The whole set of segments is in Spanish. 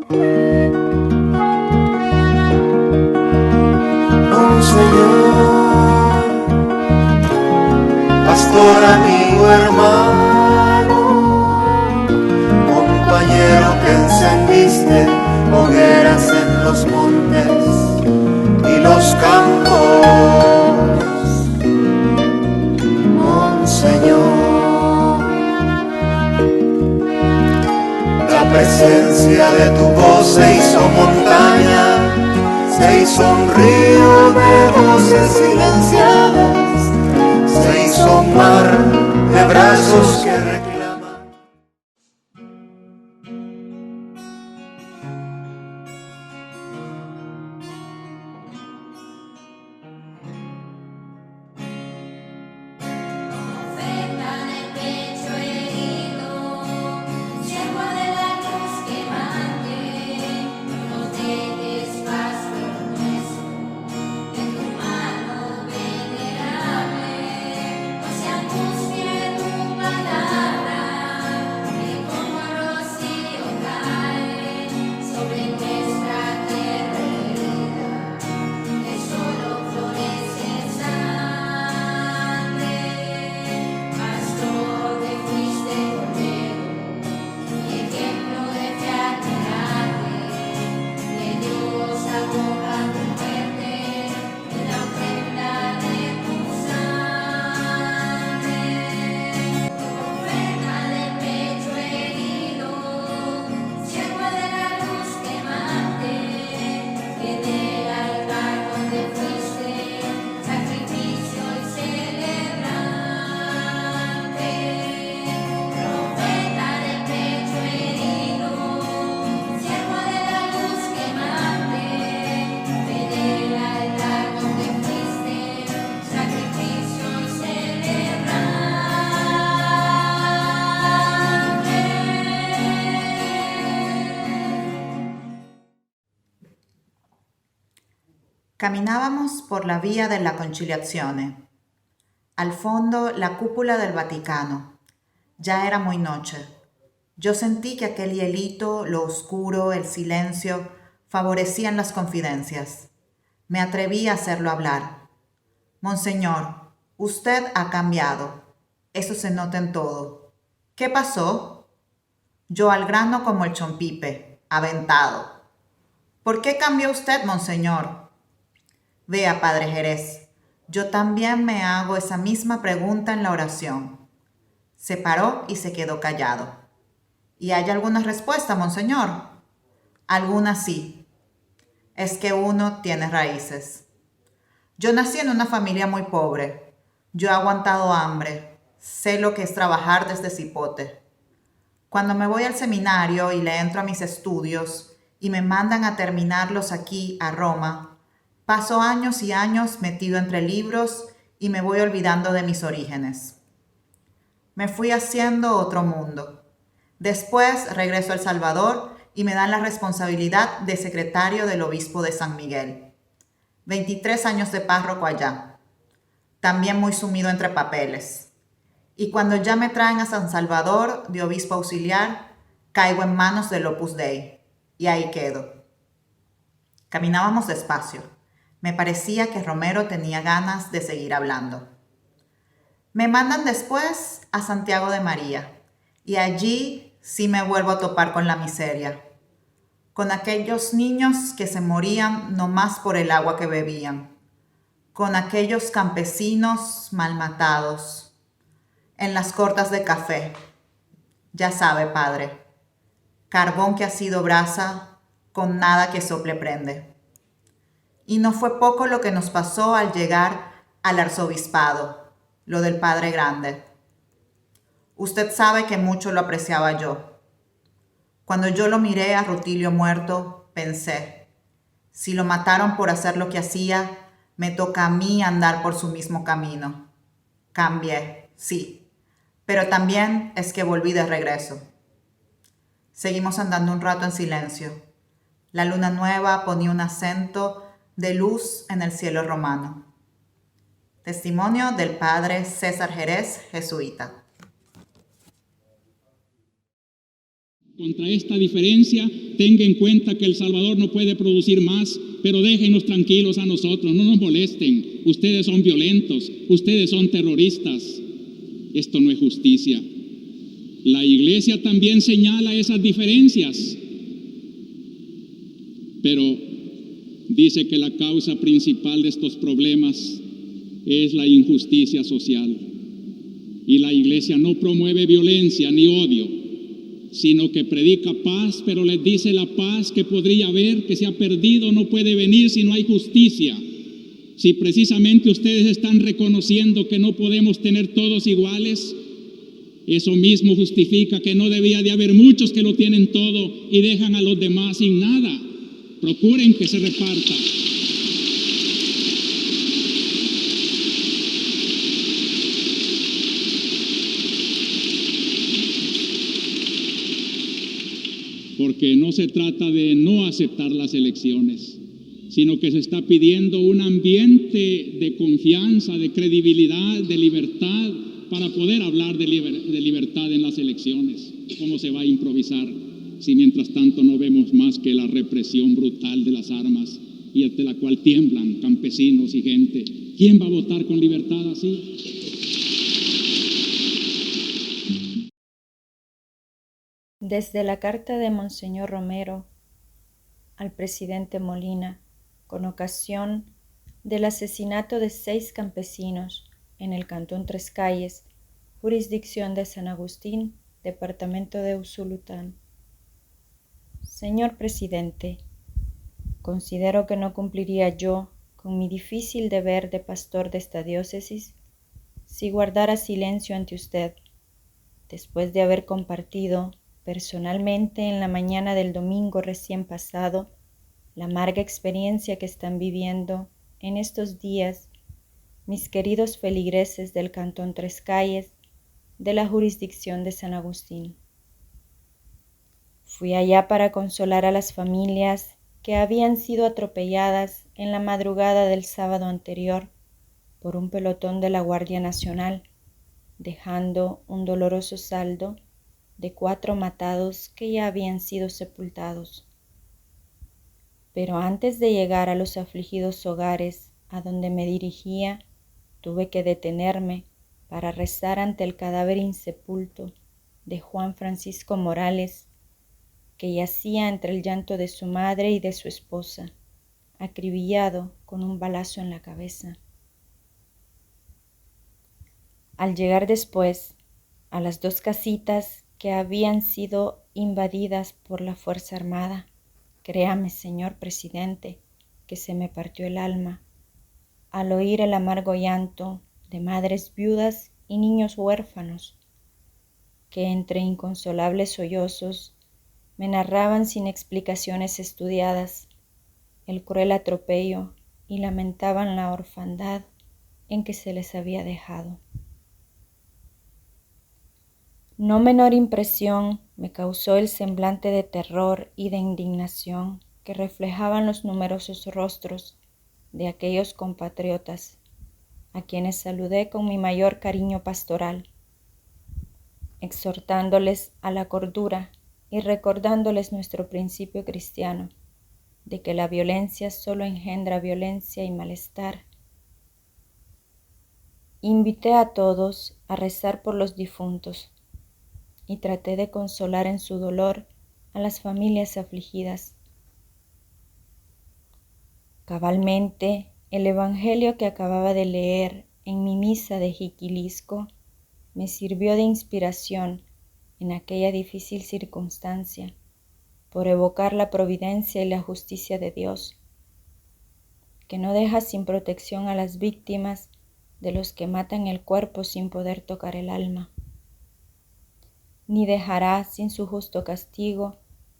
Monseñor, pastor, amigo, hermano, compañero que encendiste hogueras en los montes y los campos. Monseñor, la presencia de tu voz se hizo montaña, se hizo un río de voces silenciadas, se hizo un mar de brazos que reclaman. Caminábamos por la vía della Conciliazione. Al fondo, la cúpula del Vaticano. Ya era muy noche. Yo sentí que aquel hielito, lo oscuro, el silencio, favorecían las confidencias. Me atreví a hacerlo hablar. Monseñor, usted ha cambiado. Eso se nota en todo. ¿Qué pasó? Yo al grano como el chompipe, aventado. ¿Por qué cambió usted, monseñor? Vea, padre Jerez, yo también me hago esa misma pregunta en la oración. Se paró y se quedó callado. ¿Y hay alguna respuesta, monseñor? Alguna sí. Es que uno tiene raíces. Yo nací en una familia muy pobre. Yo he aguantado hambre. Sé lo que es trabajar desde cipote. Cuando me voy al seminario y le entro a mis estudios y me mandan a terminarlos aquí, a Roma, paso años y años metido entre libros y me voy olvidando de mis orígenes. Me fui haciendo otro mundo. Después regreso a El Salvador y me dan la responsabilidad de secretario del obispo de San Miguel. 23 años de párroco allá. También muy sumido entre papeles. Y cuando ya me traen a San Salvador de obispo auxiliar, caigo en manos del Opus Dei. Y ahí quedo. Caminábamos despacio. Me parecía que Romero tenía ganas de seguir hablando. Me mandan después a Santiago de María, y allí sí me vuelvo a topar con la miseria, con aquellos niños que se morían no más por el agua que bebían, con aquellos campesinos malmatados, en las cortas de café. Ya sabe, padre, carbón que ha sido brasa, con nada que sople prende. Y no fue poco lo que nos pasó al llegar al arzobispado, lo del Padre Grande. Usted sabe que mucho lo apreciaba yo. Cuando yo lo miré a Rutilio muerto, pensé, si lo mataron por hacer lo que hacía, me toca a mí andar por su mismo camino. Cambié, sí, pero también es que volví de regreso. Seguimos andando un rato en silencio. La luna nueva ponía un acento de luz en el cielo romano. Testimonio del padre César Jerez, jesuita. Contra esta diferencia tenga en cuenta que El Salvador no puede producir más, pero déjenos tranquilos a nosotros, no nos molesten. Ustedes son violentos, ustedes son terroristas. Esto no es justicia. La Iglesia también señala esas diferencias, pero dice que la causa principal de estos problemas es la injusticia social. Y la Iglesia no promueve violencia ni odio, sino que predica paz, pero les dice la paz que podría haber, que se ha perdido, no puede venir si no hay justicia. Si precisamente ustedes están reconociendo que no podemos tener todos iguales, eso mismo justifica que no debía de haber muchos que lo tienen todo y dejan a los demás sin nada. Procuren que se reparta. Porque no se trata de no aceptar las elecciones, sino que se está pidiendo un ambiente de confianza, de credibilidad, de libertad, para poder hablar de libertad en las elecciones. ¿Cómo se va a improvisar si mientras tanto no vemos más que la represión brutal de las armas y ante la cual tiemblan campesinos y gente? ¿Quién va a votar con libertad así? Desde la carta de Monseñor Romero al presidente Molina, con ocasión del asesinato de 6 campesinos en el cantón Tres Calles, jurisdicción de San Agustín, departamento de Usulután. Señor presidente, considero que no cumpliría yo con mi difícil deber de pastor de esta diócesis si guardara silencio ante usted, después de haber compartido personalmente en la mañana del domingo recién pasado la amarga experiencia que están viviendo en estos días mis queridos feligreses del cantón Tres Calles de la jurisdicción de San Agustín. Fui allá para consolar a las familias que habían sido atropelladas en la madrugada del sábado anterior por un pelotón de la Guardia Nacional, dejando un doloroso saldo de 4 matados que ya habían sido sepultados. Pero antes de llegar a los afligidos hogares a donde me dirigía, tuve que detenerme para rezar ante el cadáver insepulto de Juan Francisco Morales, que yacía entre el llanto de su madre y de su esposa, acribillado con un balazo en la cabeza. Al llegar después a las 2 casitas que habían sido invadidas por la Fuerza Armada, créame, señor presidente, que se me partió el alma al oír el amargo llanto de madres viudas y niños huérfanos, que entre inconsolables sollozos me narraban sin explicaciones estudiadas el cruel atropello y lamentaban la orfandad en que se les había dejado. No menor impresión me causó el semblante de terror y de indignación que reflejaban los numerosos rostros de aquellos compatriotas, a quienes saludé con mi mayor cariño pastoral, exhortándoles a la cordura y recordándoles nuestro principio cristiano, de que la violencia solo engendra violencia y malestar. Invité a todos a rezar por los difuntos y traté de consolar en su dolor a las familias afligidas. Cabalmente, el evangelio que acababa de leer en mi misa de Jiquilisco me sirvió de inspiración en aquella difícil circunstancia, por evocar la providencia y la justicia de Dios, que no deja sin protección a las víctimas de los que matan el cuerpo sin poder tocar el alma, ni dejará sin su justo castigo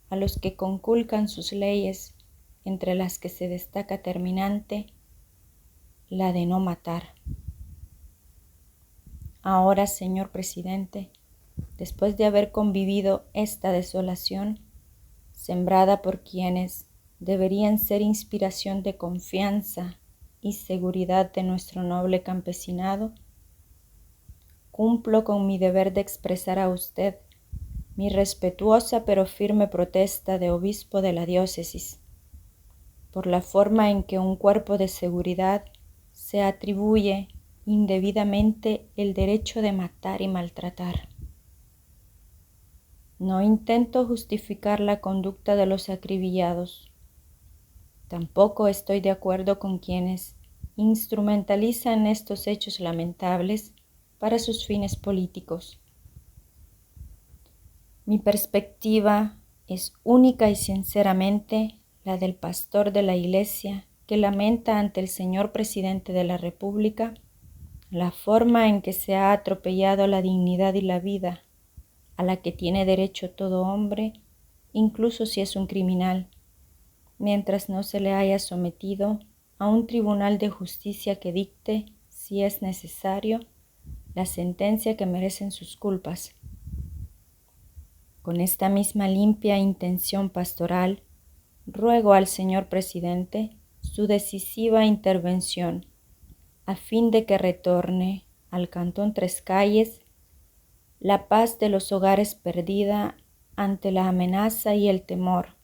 a los que conculcan sus leyes, entre las que se destaca terminante la de no matar. Ahora, señor presidente, después de haber convivido esta desolación, sembrada por quienes deberían ser inspiración de confianza y seguridad de nuestro noble campesinado, cumplo con mi deber de expresar a usted mi respetuosa pero firme protesta de obispo de la diócesis por la forma en que un cuerpo de seguridad se atribuye indebidamente el derecho de matar y maltratar. No intento justificar la conducta de los acribillados. Tampoco estoy de acuerdo con quienes instrumentalizan estos hechos lamentables para sus fines políticos. Mi perspectiva es única y sinceramente la del pastor de la Iglesia que lamenta ante el señor presidente de la República la forma en que se ha atropellado la dignidad y la vida a la que tiene derecho todo hombre, incluso si es un criminal, mientras no se le haya sometido a un tribunal de justicia que dicte, si es necesario, la sentencia que merecen sus culpas. Con esta misma limpia intención pastoral, ruego al señor presidente su decisiva intervención a fin de que retorne al Cantón Tres Calles la paz de los hogares perdida ante la amenaza y el temor,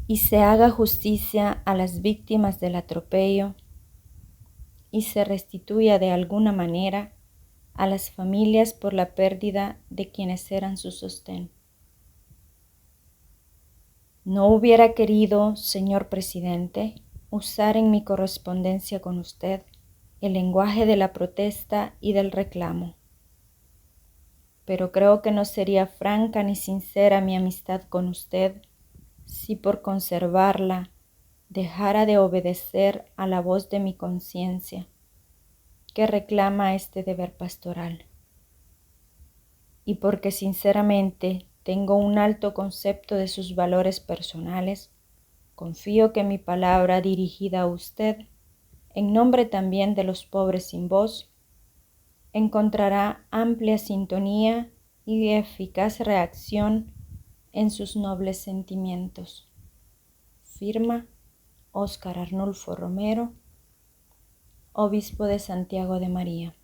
y se haga justicia a las víctimas del atropello y se restituya de alguna manera a las familias por la pérdida de quienes eran su sostén. No hubiera querido, señor presidente, usar en mi correspondencia con usted el lenguaje de la protesta y del reclamo, pero creo que no sería franca ni sincera mi amistad con usted si por conservarla dejara de obedecer a la voz de mi conciencia, que reclama este deber pastoral. Y porque sinceramente tengo un alto concepto de sus valores personales, confío que mi palabra dirigida a usted, en nombre también de los pobres sin voz, encontrará amplia sintonía y eficaz reacción en sus nobles sentimientos. Firma Óscar Arnulfo Romero, obispo de Santiago de María.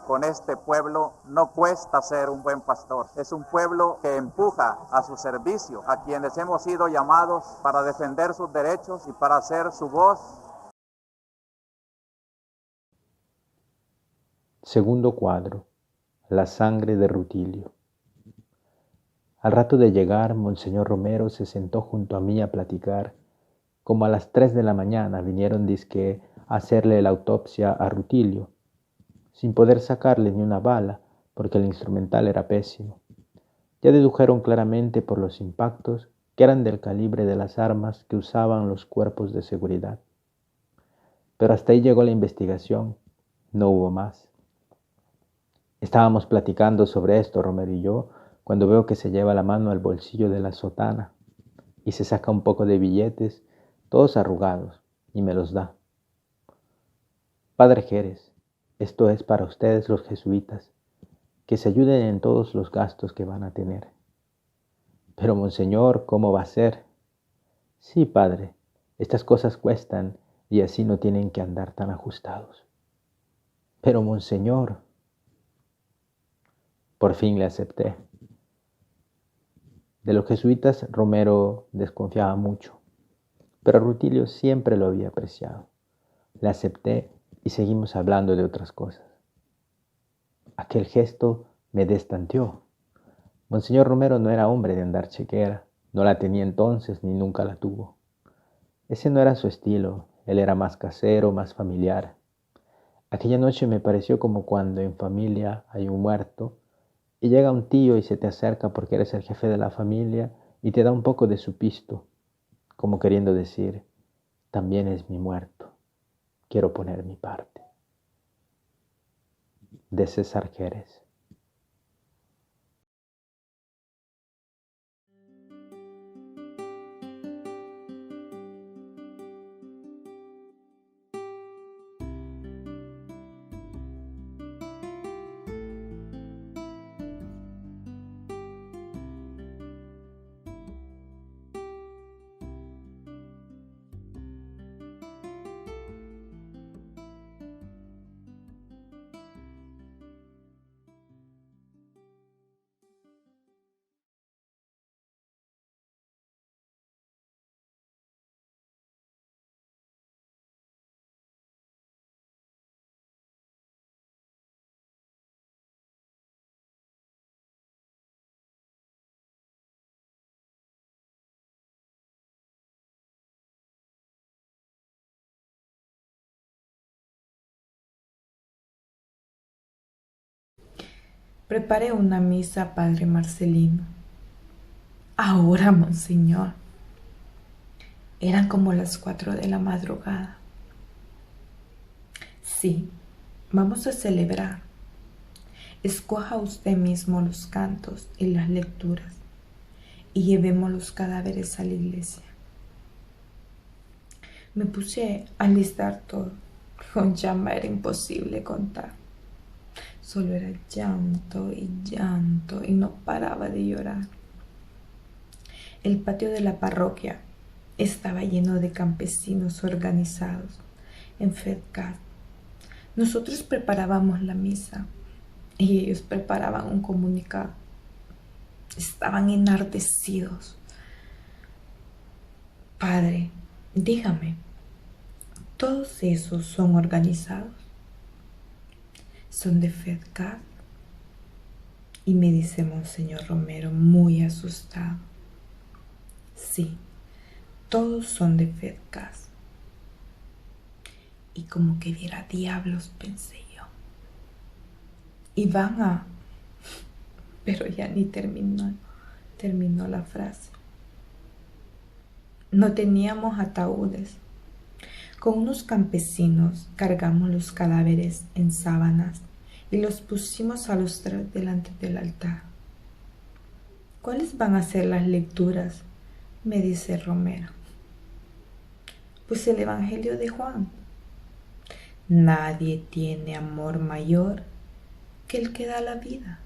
Con este pueblo no cuesta ser un buen pastor. Es un pueblo que empuja a su servicio, a quienes hemos sido llamados para defender sus derechos y para hacer su voz. Segundo cuadro. La sangre de Rutilio. Al rato de llegar, Monseñor Romero se sentó junto a mí a platicar. Como a las 3 de la mañana vinieron dizque a hacerle la autopsia a Rutilio, sin poder sacarle ni una bala, porque el instrumental era pésimo. Ya dedujeron claramente por los impactos que eran del calibre de las armas que usaban los cuerpos de seguridad. Pero hasta ahí llegó la investigación, no hubo más. Estábamos platicando sobre esto, Romero y yo, cuando veo que se lleva la mano al bolsillo de la sotana y se saca un poco de billetes, todos arrugados, y me los da. Padre Jerez, esto es para ustedes los jesuitas, que se ayuden en todos los gastos que van a tener. Pero, Monseñor, ¿cómo va a ser? Sí, Padre, estas cosas cuestan y así no tienen que andar tan ajustados. Pero, Monseñor, por fin le acepté. De los jesuitas, Romero desconfiaba mucho, pero Rutilio siempre lo había apreciado. Le acepté y seguimos hablando de otras cosas. Aquel gesto me destanteó. Monseñor Romero no era hombre de andar chequera, no la tenía entonces ni nunca la tuvo. Ese no era su estilo, él era más casero, más familiar. Aquella noche me pareció como cuando en familia hay un muerto y llega un tío y se te acerca porque eres el jefe de la familia y te da un poco de su pisto, como queriendo decir, también es mi muerto, quiero poner mi parte. De César Jerez. Preparé una misa, Padre Marcelino. Ahora, Monseñor. Eran como las 4 de la madrugada. Sí, vamos a celebrar. Escoja usted mismo los cantos y las lecturas y llevemos los cadáveres a la iglesia. Me puse a listar todo. Con Chamba era imposible contar. Solo era llanto y no paraba de llorar. El patio de la parroquia estaba lleno de campesinos organizados en FEDCAT. Nosotros preparábamos la misa y ellos preparaban un comunicado. Estaban enardecidos. Padre, dígame, ¿todos esos son organizados? ¿Son de FEDCAT? Y me dice Monseñor Romero muy asustado. Sí, todos son de FEDCAT. Y como que viera diablos, pensé yo. Y van a... Pero ya ni terminó la frase. No teníamos ataúdes. Con unos campesinos cargamos los cadáveres en sábanas y los pusimos a los 3 delante del altar. ¿Cuáles van a ser las lecturas?, me dice Romero. Pues el Evangelio de Juan. Nadie tiene amor mayor que el que da la vida.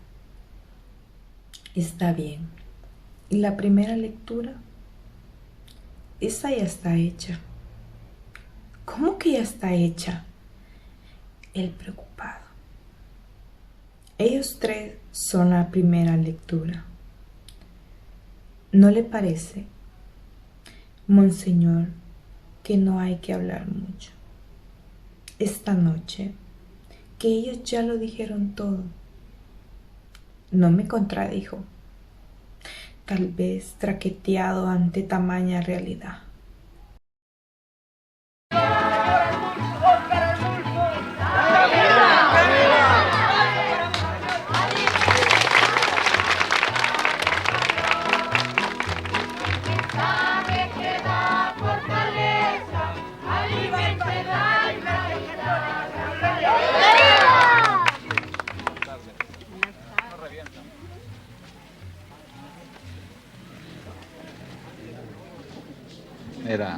Está bien. ¿Y la primera lectura? Esa ya está hecha. ¿Cómo que ya está hecha? Él preocupado. Ellos 3 son la primera lectura. ¿No le parece, Monseñor, que no hay que hablar mucho? Esta noche, que ellos ya lo dijeron todo. No me contradijo, tal vez traqueteado ante tamaña realidad.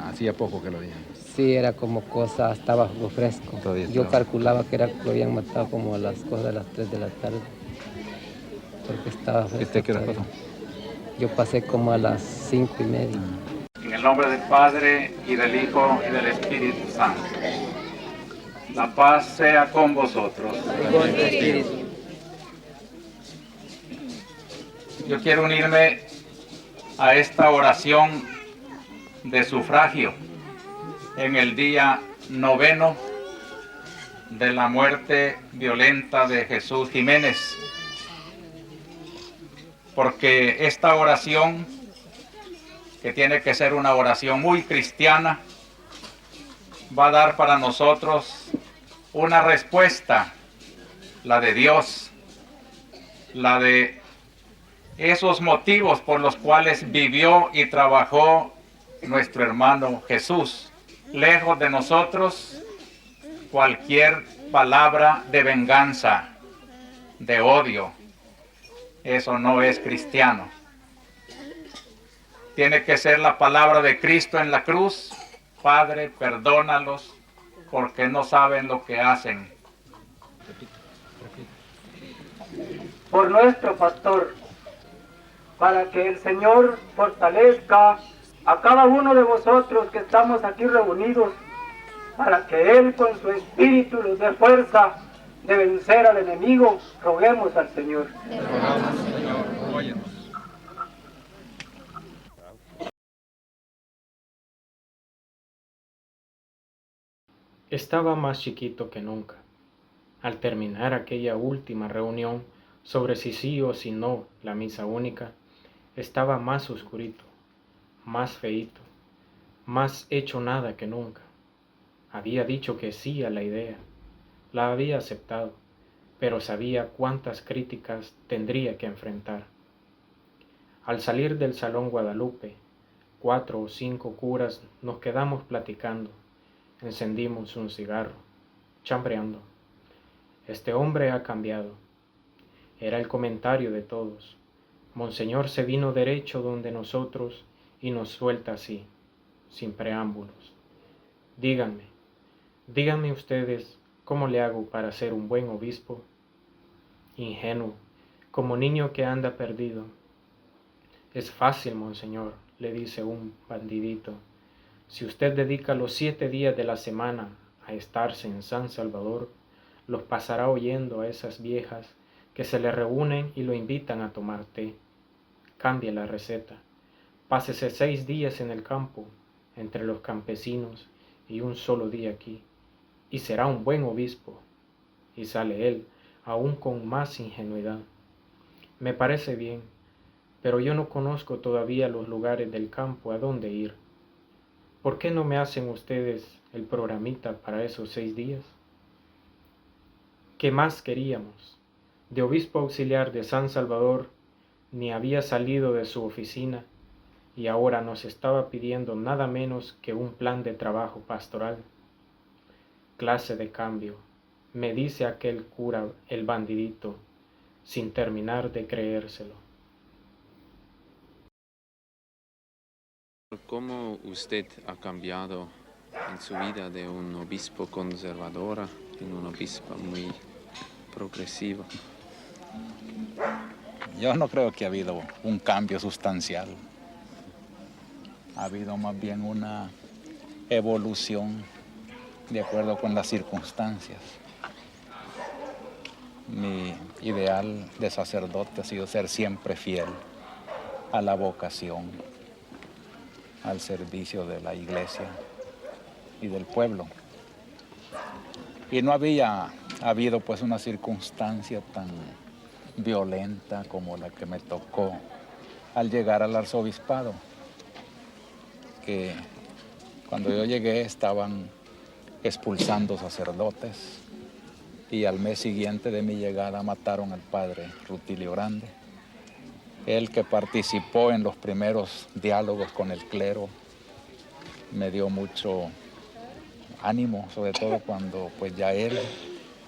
Hacía poco que lo habían. Sí, era como cosa, estaba algo fresco. Yo calculaba que lo habían matado como a las cosas de las 3 de la tarde. Porque estaba fresco. ¿Usted qué hora pasó? Yo pasé como a las 5:30. En el nombre del Padre, y del Hijo, y del Espíritu Santo. La paz sea con vosotros. Yo quiero unirme a esta oración de sufragio en el día 9 de la muerte violenta de Jesús Jiménez, porque esta oración, que tiene que ser una oración muy cristiana, va a dar para nosotros una respuesta, la de Dios, la de esos motivos por los cuales vivió y trabajó nuestro hermano Jesús. Lejos de nosotros cualquier palabra de venganza, de odio. Eso no es cristiano. Tiene que ser la palabra de Cristo en la cruz. Padre, perdónalos porque no saben lo que hacen. Por nuestro pastor, para que el Señor fortalezca a cada uno de vosotros que estamos aquí reunidos, para que Él con su espíritu nos dé fuerza de vencer al enemigo. Roguemos al Señor. Estaba más chiquito que nunca. Al terminar aquella última reunión sobre si sí o si no la misa única, estaba más oscurito, más feíto, más hecho nada que nunca. Había dicho que sí a la idea, la había aceptado, pero sabía cuántas críticas tendría que enfrentar. Al salir del Salón Guadalupe, 4 o 5 curas nos quedamos platicando, encendimos un cigarro, chambreando. Este hombre ha cambiado. Era el comentario de todos. Monseñor se vino derecho donde nosotros y nos suelta así, sin preámbulos. Díganme ustedes cómo le hago para ser un buen obispo. Ingenuo, como niño que anda perdido. Es fácil, monseñor, le dice un bandidito. Si usted dedica los 7 días de la semana a estarse en San Salvador, los pasará oyendo a esas viejas que se le reúnen y lo invitan a tomar té. Cambie la receta. Pásese 6 días en el campo, entre los campesinos, y un solo día aquí, y será un buen obispo. Y sale él, aún con más ingenuidad. Me parece bien, pero yo no conozco todavía los lugares del campo a dónde ir. ¿Por qué no me hacen ustedes el programita para esos 6 días? ¿Qué más queríamos? De obispo auxiliar de San Salvador ni había salido de su oficina y ahora nos estaba pidiendo nada menos que un plan de trabajo pastoral. Clase de cambio, me dice aquel cura, el bandidito, sin terminar de creérselo. ¿Cómo usted ha cambiado en su vida de un obispo conservador a un obispo muy progresivo? Yo no creo que ha habido un cambio sustancial. Ha habido más bien una evolución de acuerdo con las circunstancias. Mi ideal de sacerdote ha sido ser siempre fiel a la vocación, al servicio de la iglesia y del pueblo. Y no había habido pues una circunstancia tan violenta como la que me tocó al llegar al arzobispado, que cuando yo llegué estaban expulsando sacerdotes y al mes siguiente de mi llegada mataron al padre Rutilio Grande. Él, que participó en los primeros diálogos con el clero, me dio mucho ánimo, sobre todo cuando pues ya él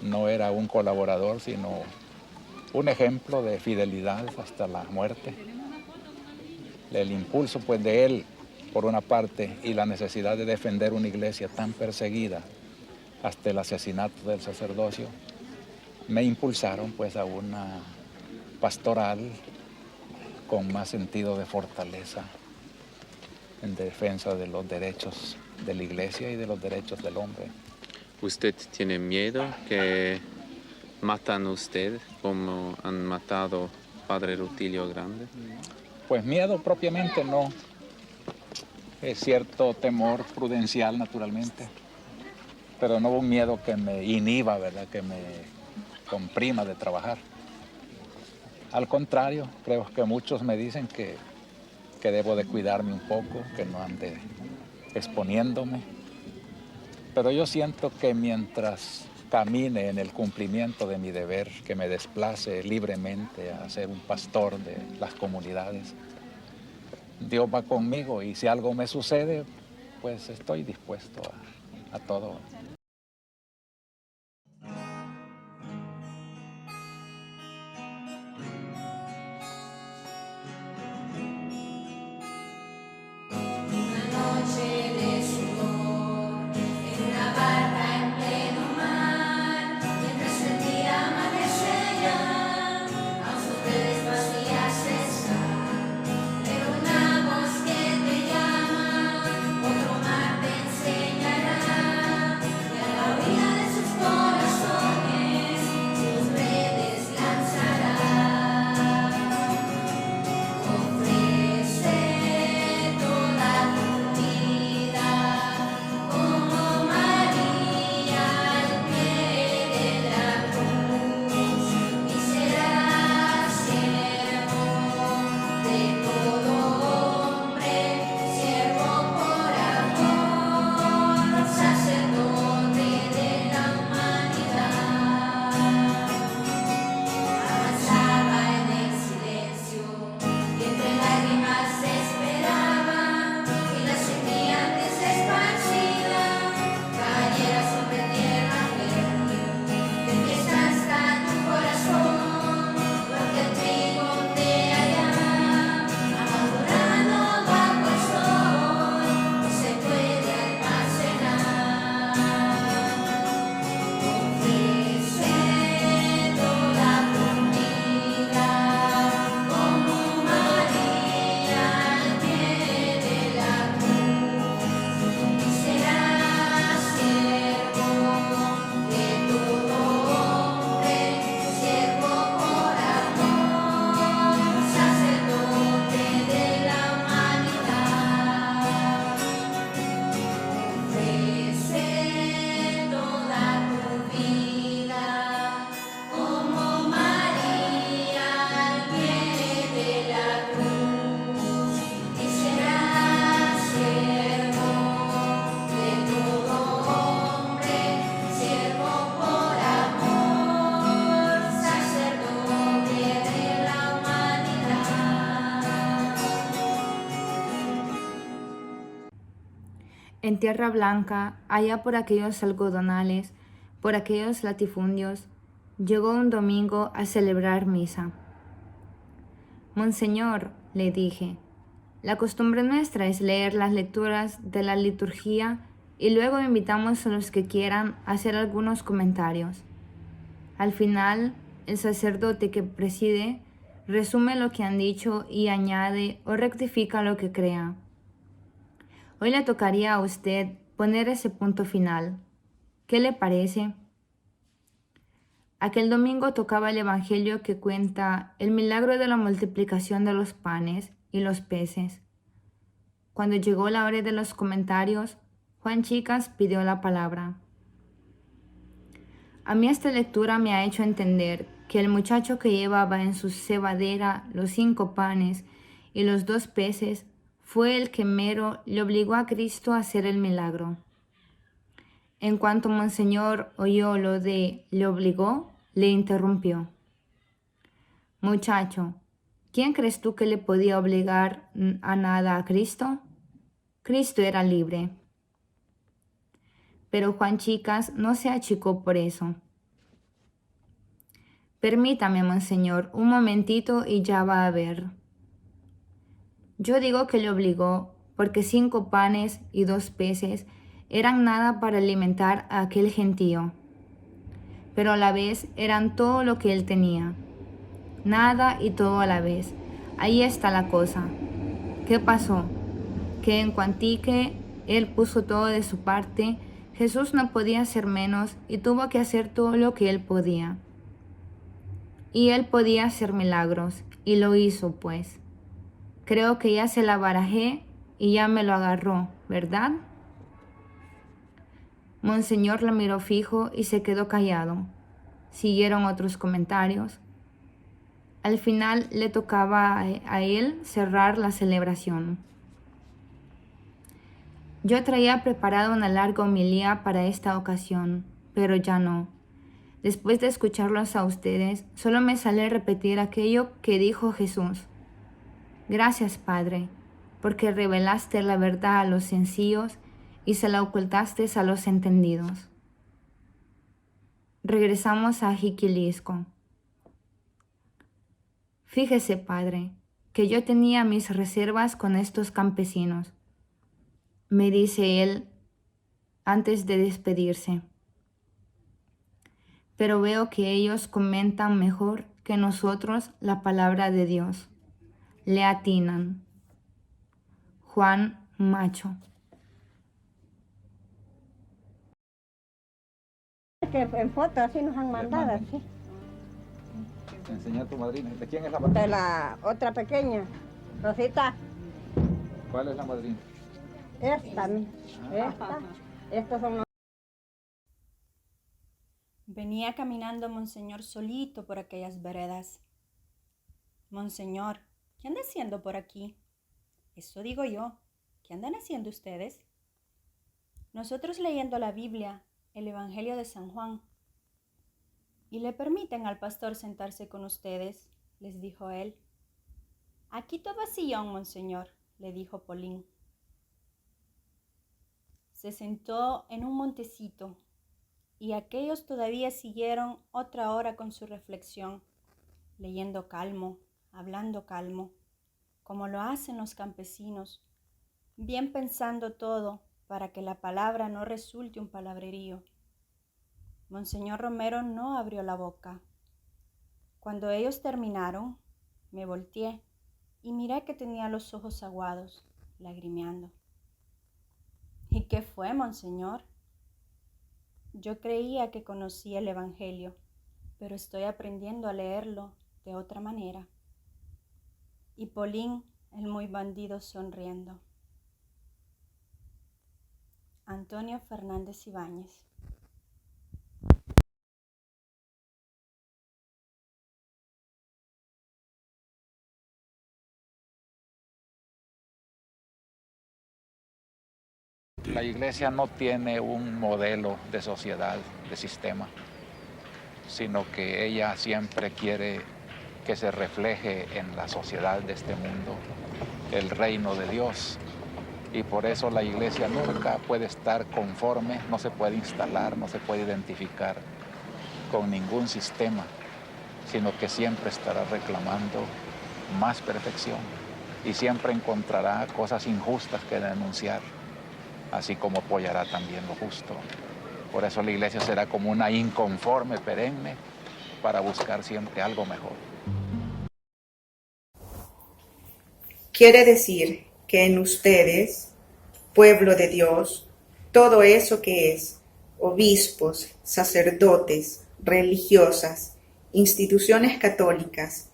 no era un colaborador, sino un ejemplo de fidelidad hasta la muerte. El impulso pues de él, por una parte, y la necesidad de defender una iglesia tan perseguida hasta el asesinato del sacerdocio, me impulsaron pues a una pastoral con más sentido de fortaleza en defensa de los derechos de la iglesia y de los derechos del hombre. ¿Usted tiene miedo que matan a usted como han matado padre Rutilio Grande? Pues miedo propiamente no. Es cierto temor prudencial naturalmente, pero no un miedo que me inhiba, ¿verdad? Que me comprima de trabajar. Al contrario, creo que muchos me dicen que debo de cuidarme un poco, que no ande exponiéndome. Pero yo siento que mientras camine en el cumplimiento de mi deber, que me desplace libremente a ser un pastor de las comunidades, Dios va conmigo y si algo me sucede, pues estoy dispuesto a todo. Y en tierra blanca, allá por aquellos algodonales, por aquellos latifundios, llegó un domingo a celebrar misa. Monseñor, le dije, la costumbre nuestra es leer las lecturas de la liturgia y luego invitamos a los que quieran a hacer algunos comentarios. Al final, el sacerdote que preside resume lo que han dicho y añade o rectifica lo que crea. Hoy le tocaría a usted poner ese punto final. ¿Qué le parece? Aquel domingo tocaba el Evangelio que cuenta el milagro de la multiplicación de los panes y los peces. Cuando llegó la hora de los comentarios, Juan Chicas pidió la palabra. A mí esta lectura me ha hecho entender que el muchacho que llevaba en su cebadera los 5 panes y los 2 peces fue el que mero le obligó a Cristo a hacer el milagro. En cuanto Monseñor oyó lo de le obligó, le interrumpió. Muchacho, ¿quién crees tú que le podía obligar a nada a Cristo? Cristo era libre. Pero Juan Chicas no se achicó por eso. Permítame, Monseñor, un momentito y ya va a ver. Yo digo que le obligó porque 5 panes y 2 peces eran nada para alimentar a aquel gentío, pero a la vez eran todo lo que él tenía. Nada y todo a la vez. Ahí está la cosa. ¿Qué pasó? Que en cuantique él puso todo de su parte, Jesús no podía hacer menos y tuvo que hacer todo lo que él podía. Y él podía hacer milagros, y lo hizo pues. Creo que ya se la barajé y ya me lo agarró, ¿verdad? Monseñor lo miró fijo y se quedó callado. Siguieron otros comentarios. Al final le tocaba a él cerrar la celebración. Yo traía preparada una larga homilía para esta ocasión, pero ya no. Después de escucharlos a ustedes, solo me sale repetir aquello que dijo Jesús. Gracias, Padre, porque revelaste la verdad a los sencillos y se la ocultaste a los entendidos. Regresamos a Jiquilisco. Fíjese, Padre, que yo tenía mis reservas con estos campesinos, me dice él antes de despedirse. Pero veo que ellos comentan mejor que nosotros la palabra de Dios. Le atinan. Juan Macho. Que en foto así nos han mandado, así. Te enseñé a tu madrina. ¿De quién es la madrina? De la otra pequeña, Rosita. ¿Cuál es la madrina? Esta. Estos son los... Venía caminando Monseñor solito por aquellas veredas. Monseñor, ¿qué anda haciendo por aquí? Eso digo yo. ¿Qué andan haciendo ustedes? Nosotros leyendo la Biblia, el Evangelio de San Juan. ¿Y le permiten al pastor sentarse con ustedes?, les dijo él. Aquí todo es sillón, Monseñor, le dijo Polín. Se sentó en un montecito y aquellos todavía siguieron otra hora con su reflexión, leyendo calmo, hablando calmo, como lo hacen los campesinos, bien pensando todo para que la palabra no resulte un palabrerío. Monseñor Romero no abrió la boca. Cuando ellos terminaron, me volteé y miré que tenía los ojos aguados, lagrimeando. ¿Y qué fue, Monseñor? Yo creía que conocía el Evangelio, pero estoy aprendiendo a leerlo de otra manera. Y Polín, el muy bandido, sonriendo. Antonio Fernández Ibáñez. La Iglesia no tiene un modelo de sociedad, de sistema, sino que ella siempre quiere que se refleje en la sociedad de este mundo el reino de Dios. Y por eso la iglesia nunca puede estar conforme, no se puede instalar, no se puede identificar con ningún sistema, sino que siempre estará reclamando más perfección y siempre encontrará cosas injustas que denunciar, así como apoyará también lo justo. Por eso la iglesia será como una inconforme perenne para buscar siempre algo mejor. Quiere decir que en ustedes, pueblo de Dios, todo eso que es obispos, sacerdotes, religiosas, instituciones católicas,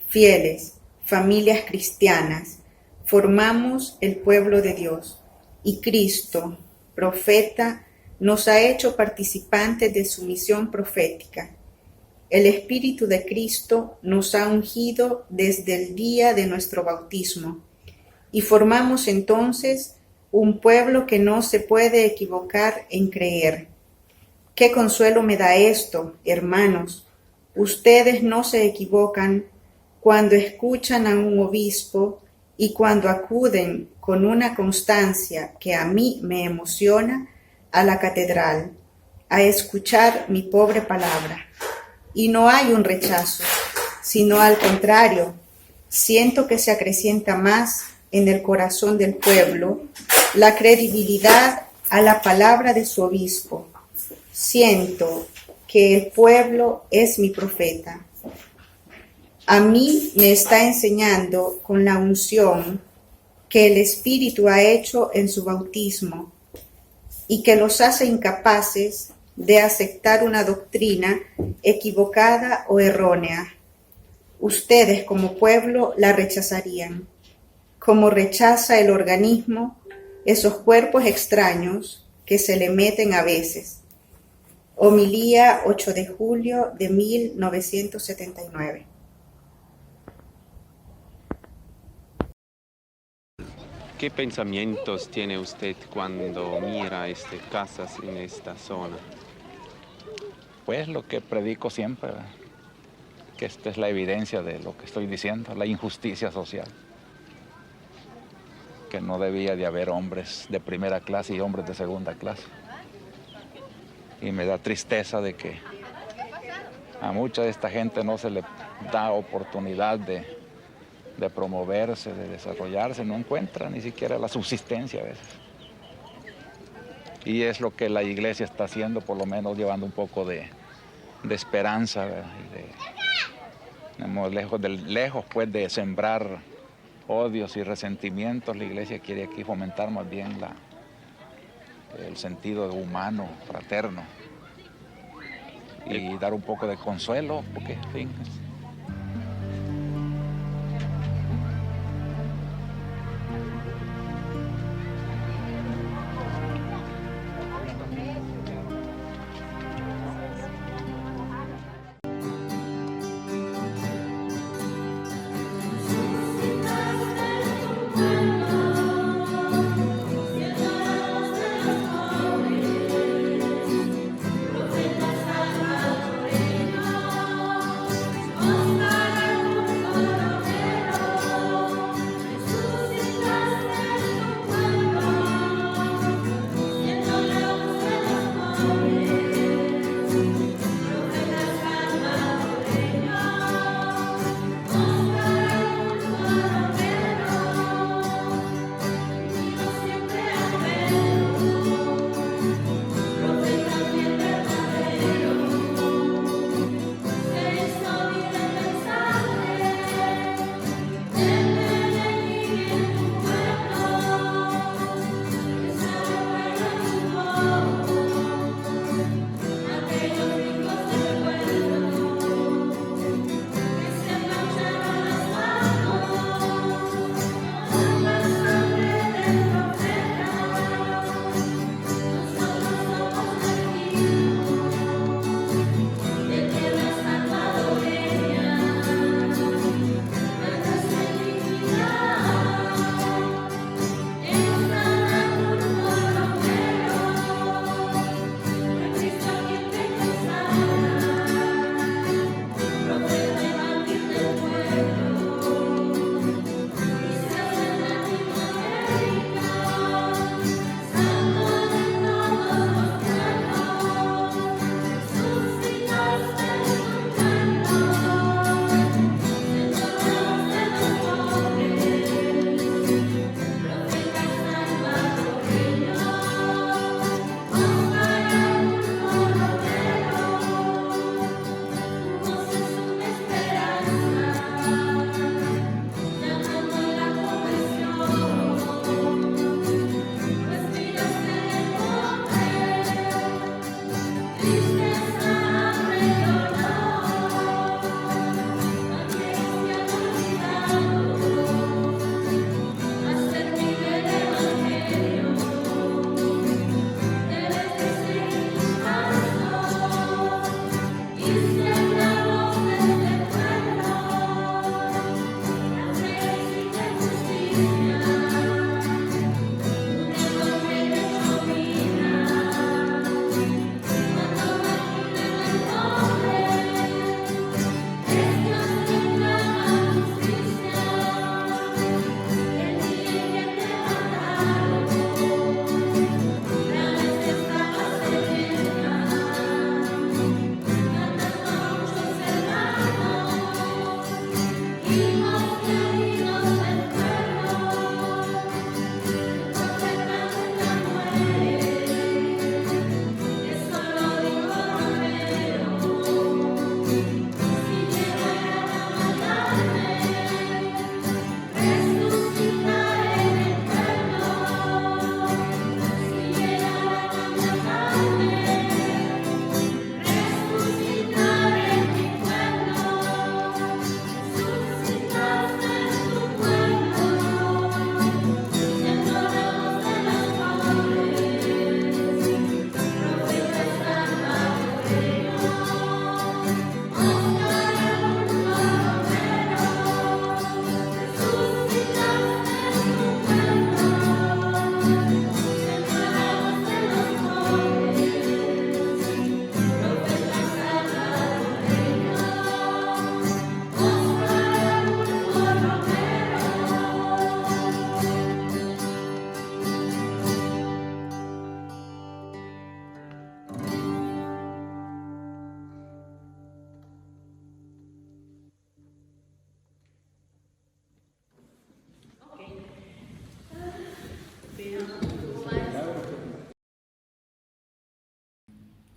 fieles, familias cristianas, formamos el pueblo de Dios y Cristo, profeta, nos ha hecho participantes de su misión profética. El Espíritu de Cristo nos ha ungido desde el día de nuestro bautismo y formamos entonces un pueblo que no se puede equivocar en creer. Qué consuelo me da esto, hermanos. Ustedes no se equivocan cuando escuchan a un obispo y cuando acuden con una constancia que a mí me emociona a la catedral, a escuchar mi pobre palabra. Y no hay un rechazo, sino al contrario, siento que se acrecienta más en el corazón del pueblo la credibilidad a la palabra de su obispo. Siento que el pueblo es mi profeta. A mí me está enseñando con la unción que el Espíritu ha hecho en su bautismo y que los hace incapaces de aceptar una doctrina equivocada o errónea. Ustedes como pueblo la rechazarían, como rechaza el organismo esos cuerpos extraños que se le meten a veces. Homilía 8 de julio de 1979. ¿Qué pensamientos tiene usted cuando mira casas en esta zona? Pues lo que predico siempre, ¿verdad? Que esta es la evidencia de lo que estoy diciendo, la injusticia social. Que no debía de haber hombres de primera clase y hombres de segunda clase. Y me da tristeza de que a mucha de esta gente no se le da oportunidad de promoverse, de desarrollarse, no encuentra ni siquiera la subsistencia a veces. Y es lo que la iglesia está haciendo, por lo menos llevando un poco de esperanza, ¿verdad? Lejos pues de sembrar odios y resentimientos, la iglesia quiere aquí fomentar más bien el sentido humano, fraterno, y dar un poco de consuelo, porque en fin.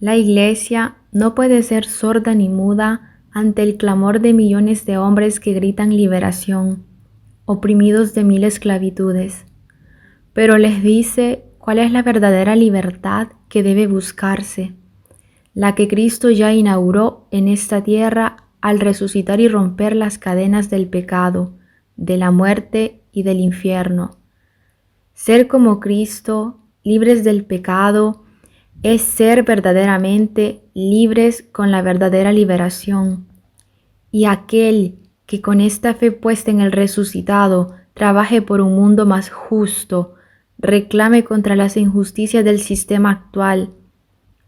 La Iglesia no puede ser sorda ni muda ante el clamor de millones de hombres que gritan liberación, oprimidos de mil esclavitudes, pero les dice cuál es la verdadera libertad que debe buscarse, la que Cristo ya inauguró en esta tierra al resucitar y romper las cadenas del pecado, de la muerte y del infierno. Ser como Cristo, libres del pecado, es ser verdaderamente libres con la verdadera liberación. Y aquel que con esta fe puesta en el resucitado trabaje por un mundo más justo, reclame contra las injusticias del sistema actual,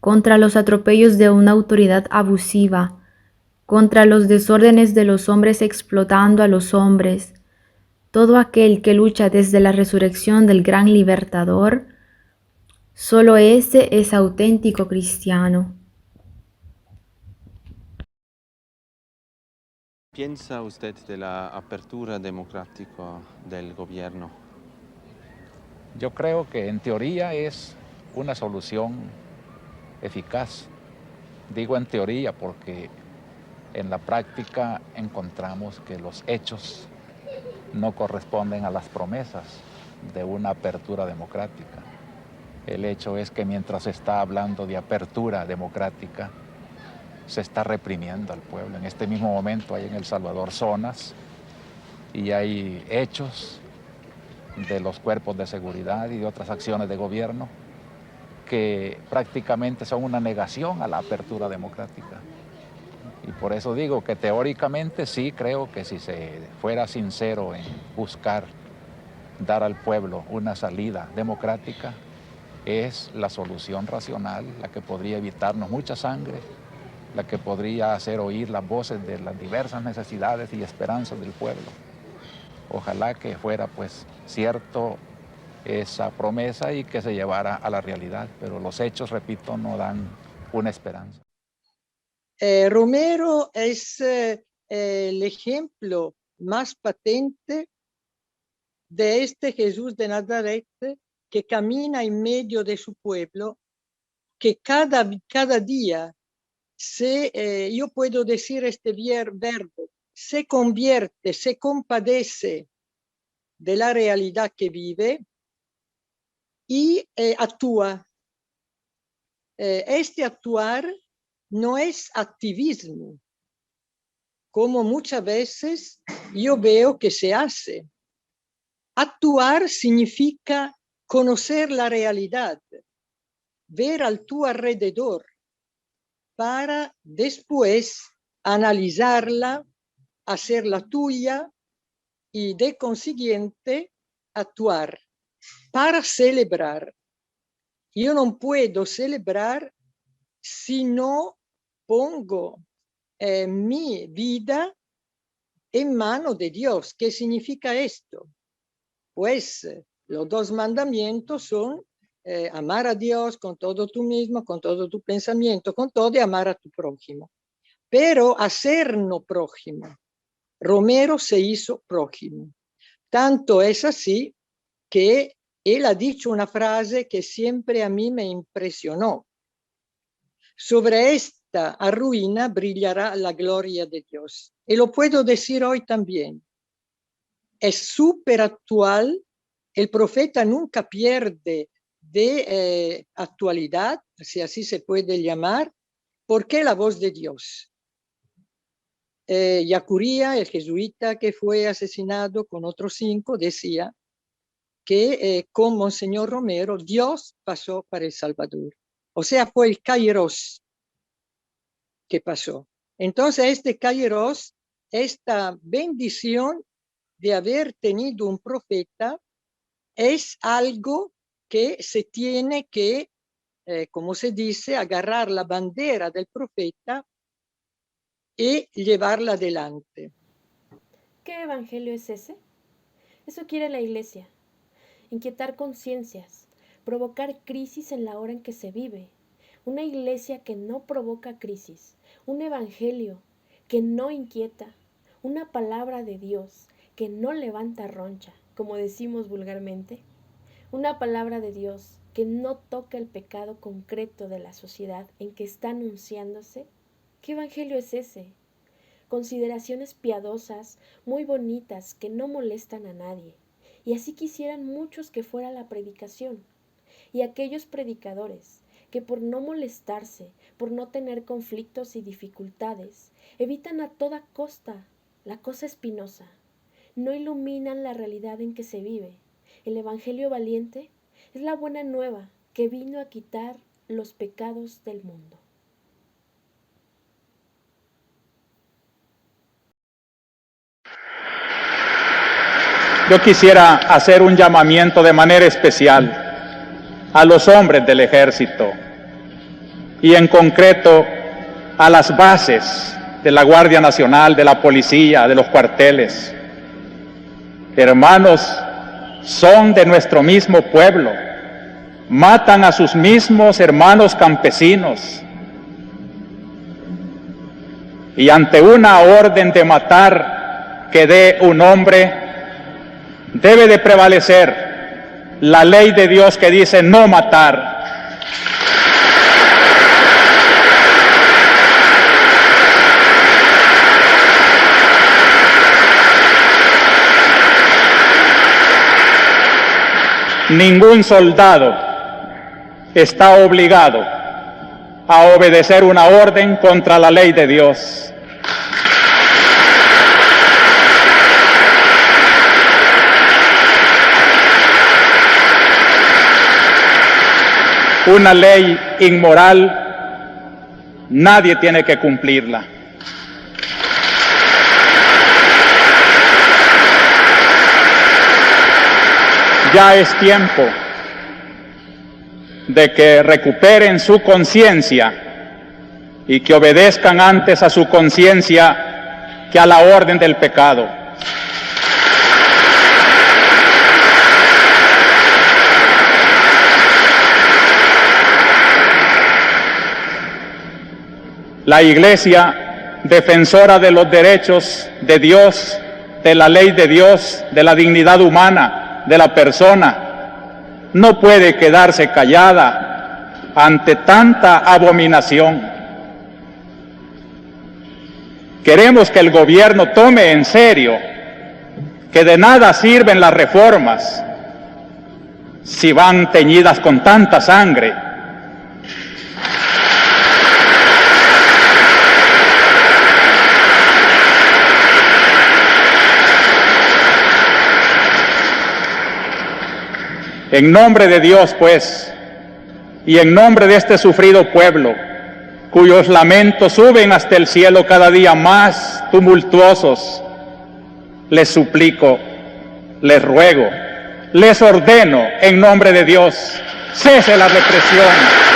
contra los atropellos de una autoridad abusiva, contra los desórdenes de los hombres explotando a los hombres, todo aquel que lucha desde la resurrección del gran libertador, solo ese es auténtico cristiano. ¿Piensa usted de la apertura democrática del gobierno? Yo creo que en teoría es una solución eficaz. Digo en teoría porque en la práctica encontramos que los hechos no corresponden a las promesas de una apertura democrática. El hecho es que mientras se está hablando de apertura democrática, se está reprimiendo al pueblo. En este mismo momento hay en El Salvador zonas y hay hechos de los cuerpos de seguridad y de otras acciones de gobierno que prácticamente son una negación a la apertura democrática. Y por eso digo que teóricamente sí creo que si se fuera sincero en buscar dar al pueblo una salida democrática, es la solución racional, la que podría evitarnos mucha sangre, la que podría hacer oír las voces de las diversas necesidades y esperanzas del pueblo. Ojalá que fuera pues cierto esa promesa y que se llevara a la realidad, pero los hechos, repito, no dan una esperanza. Romero es el ejemplo más patente de este Jesús de Nazaret que camina en medio de su pueblo, que cada día yo puedo decir este verbo, se convierte, se compadece de la realidad que vive y actúa. Este actuar no es activismo, como muchas veces yo veo que se hace. Actuar significa conocer la realidad, ver a tu alrededor, para después analizarla, hacerla tuya y de consiguiente actuar para celebrar. Yo no puedo celebrar si no pongo mi vida en manos de Dios. ¿Qué significa esto? Pues los 2 mandamientos son amar a Dios con todo tú mismo, con todo tu pensamiento, con todo, y amar a tu prójimo. Pero hacernos prójimo. Romero se hizo prójimo. Tanto es así que él ha dicho una frase que siempre a mí me impresionó. Sobre esta ruina brillará la gloria de Dios. Y lo puedo decir hoy también. Es súper actual. El profeta nunca pierde de actualidad, si así se puede llamar, porque la voz de Dios. Yacuría, el jesuita que fue asesinado con otros 5, decía que con Monseñor Romero Dios pasó para El Salvador. O sea, fue el Kairos que pasó. Entonces, este Kairos, esta bendición de haber tenido un profeta, es algo que se tiene que, como se dice, agarrar la bandera del profeta y llevarla adelante. ¿Qué evangelio es ese? Eso quiere la Iglesia. Inquietar conciencias, provocar crisis en la hora en que se vive. Una Iglesia que no provoca crisis, un evangelio que no inquieta, una palabra de Dios que no levanta roncha, como decimos vulgarmente. Una palabra de Dios que no toca el pecado concreto de la sociedad en que está anunciándose? ¿Qué evangelio es ese? Consideraciones piadosas, muy bonitas, que no molestan a nadie. Y así quisieran muchos que fuera la predicación. Y aquellos predicadores que por no molestarse, por no tener conflictos y dificultades, evitan a toda costa la cosa espinosa, no iluminan la realidad en que se vive. El evangelio valiente es la buena nueva que vino a quitar los pecados del mundo. Yo quisiera hacer un llamamiento de manera especial a los hombres del ejército y en concreto a las bases de la Guardia Nacional, de la policía, de los cuarteles. Hermanos, son de nuestro mismo pueblo, matan a sus mismos hermanos campesinos y ante una orden de matar que dé un hombre, debe de prevalecer la ley de Dios que dice no matar. Ningún soldado está obligado a obedecer una orden contra la ley de Dios. Una ley inmoral, nadie tiene que cumplirla. Ya es tiempo de que recuperen su conciencia y que obedezcan antes a su conciencia que a la orden del pecado. La Iglesia, defensora de los derechos de Dios, de la ley de Dios, de la dignidad humana, de la persona, no puede quedarse callada ante tanta abominación. Queremos que el gobierno tome en serio que de nada sirven las reformas si van teñidas con tanta sangre. En nombre de Dios, pues, y en nombre de este sufrido pueblo, cuyos lamentos suben hasta el cielo cada día más tumultuosos, les suplico, les ruego, les ordeno en nombre de Dios, cese la represión.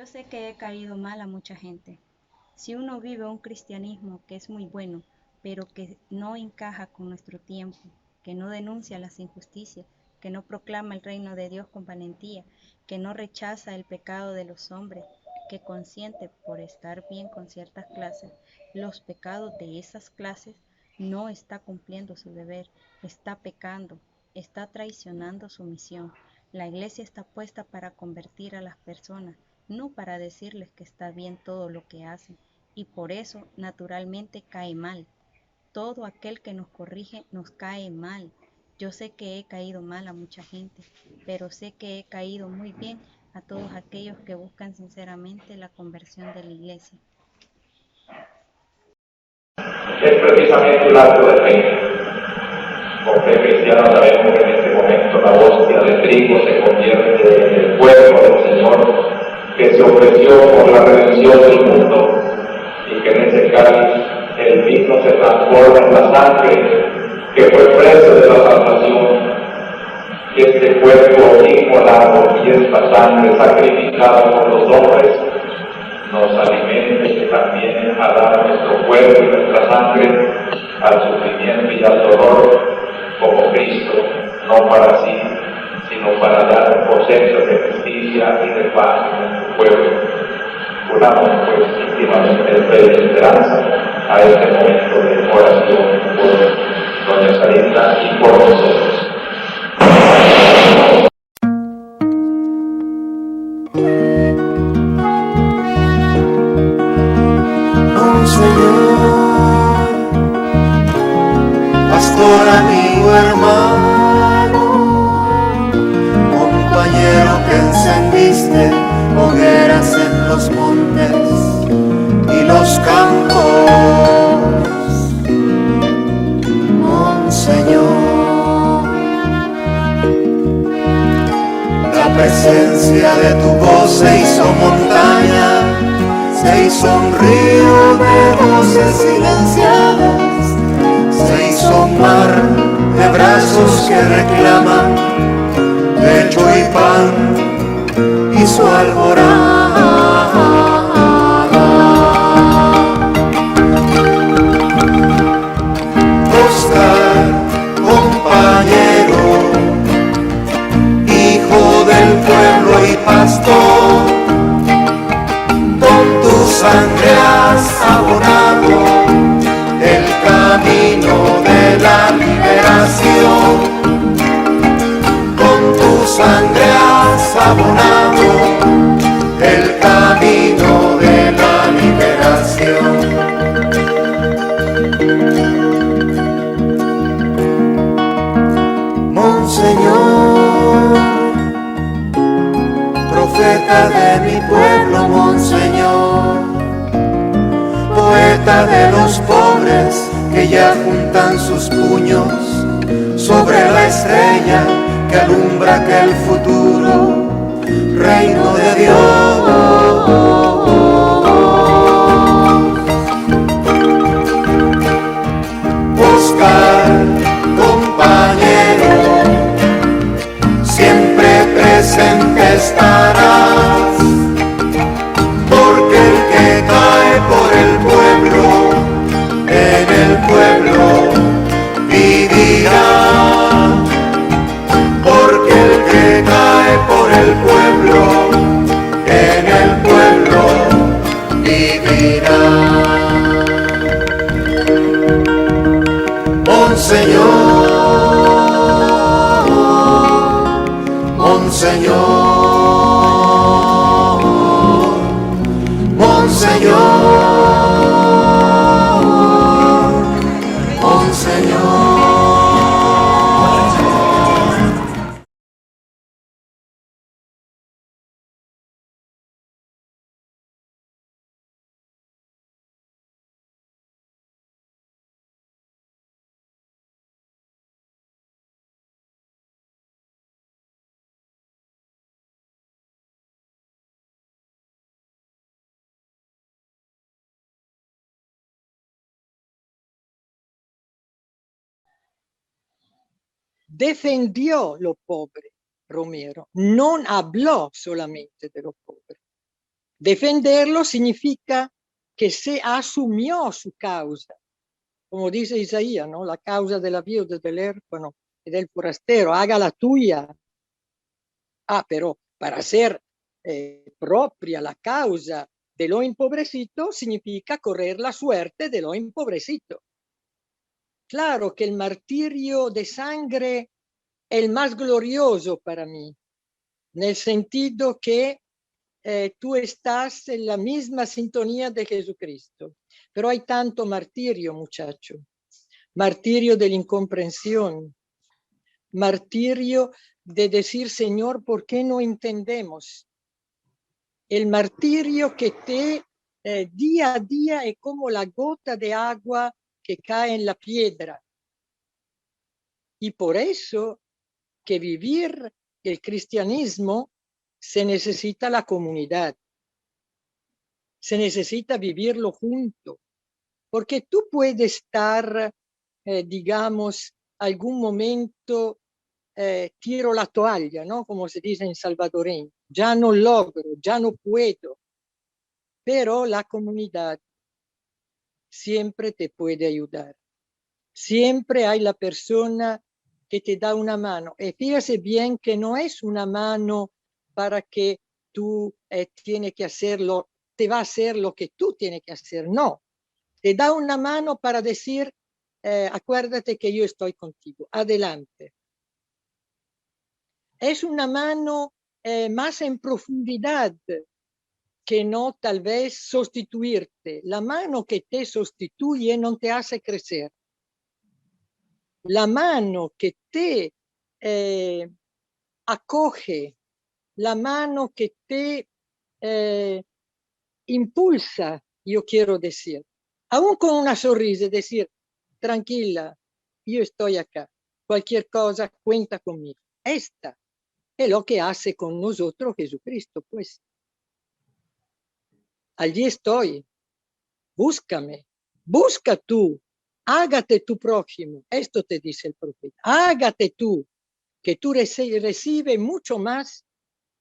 sé que he caído mal a mucha gente. Si uno vive un cristianismo que es muy bueno, pero que no encaja con nuestro tiempo, que no denuncia las injusticias, que no proclama el reino de Dios con valentía, que no rechaza el pecado de los hombres, que consiente por estar bien con ciertas clases, los pecados de esas clases, no está cumpliendo su deber, está pecando, está traicionando su misión. La iglesia está puesta para convertir a las personas, no para decirles que está bien todo lo que hacen, y por eso naturalmente cae mal. Todo aquel que nos corrige nos cae mal. Yo sé que he caído mal a mucha gente, pero sé que he caído muy bien a todos aquellos que buscan sinceramente la conversión de la iglesia. Es precisamente un acto de fe. Como fe cristiana sabemos que en este momento la hostia de trigo se convierte en el cuerpo del Señor que se ofreció por la redención del mundo y que en ese cáliz el vino se transforma en la sangre que fue precio de la salvación. Y este cuerpo inmolado y esta sangre sacrificada por los hombres nos alimente también a dar nuestro cuerpo y nuestra sangre al sufrimiento y al dolor como Cristo, no para sí, sino para dar cosechas de justicia y de paz en nuestro pueblo. Unamos pues íntimamente de fe y esperanza a este momento de oración por doña Sarita y por nosotros. Pastor, amigo, hermano, compañero que encendiste hogueras en los montes y los campos, Monseñor. La presencia de tu voz se hizo montaña, se hizo un río de voces silenciadas, se hizo un mar de brazos que reclaman lecho y pan y su alborada. Oscar, compañero, hijo del pueblo y pastor, con tu sangre has abonado el camino de la liberación, con tu sangre has abonado el camino de la liberación. Monseñor, profeta de mi pueblo, Monseñor, poeta de los pobres que ya juntan sus puños sobre la estrella que alumbra aquel futuro reino de Dios. Oscar, compañero, siempre presente estarás, porque el que cae por el pueblo, en el pueblo vivirá, porque el que cae por el pueblo, en el pueblo vivirá. Monseñor, Monseñor, Monseñor, Monseñor. Defendió lo pobre, Romero, non habló solamente de lo pobre. Defenderlo significa que se asumió su causa. Como dice Isaías, ¿no? La causa de la viuda, del huérfano y del forastero, haga la tuya. Pero para hacer propia la causa de lo empobrecido significa correr la suerte de lo empobrecido. Claro que el martirio de sangre es el más glorioso para mí, en el sentido que tú estás en la misma sintonía de Jesucristo. Pero hay tanto martirio, muchacho. Martirio de la incomprensión. Martirio de decir, Señor, ¿por qué no entendemos? El martirio que te día a día es como la gota de agua que cae en la piedra. Y por eso que vivir el cristianismo se necesita la comunidad. Se necesita vivirlo junto. Porque tú puedes estar, digamos, algún momento tiro la toalla, ¿no? Como se dice en salvadoreño. Ya no logro, ya no puedo. Pero la comunidad siempre te puede ayudar. Siempre hay la persona que te da una mano. Y fíjate bien que no es una mano para que tú tienes que hacerlo, te va a hacer lo que tú tienes que hacer. No. Te da una mano para decir, acuérdate que yo estoy contigo. Adelante. Es una mano más en profundidad que no tal vez sustituirte. La mano que te sustituye no te hace crecer. La mano que te acoge, la mano que te impulsa, yo quiero decir, aún con una sonrisa, decir, tranquila, yo estoy acá, cualquier cosa cuenta conmigo. Esta es lo que hace con nosotros Jesucristo, pues. Allí estoy, búscame, busca tú, hágate tu prójimo. Esto te dice el profeta, hágate tú, que tú recibes mucho más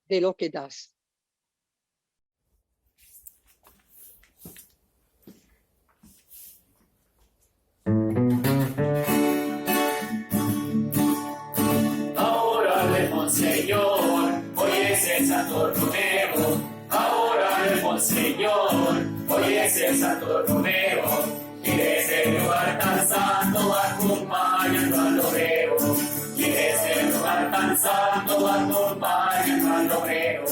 de lo que das. Ahora el Monseñor, hoy es el Santo Romero. Ahora el Monseñor, hoy es el Santo Romero. Y desde el lugar tan santo acompañando al obrero. Y desde el lugar tan santo acompañando al obrero.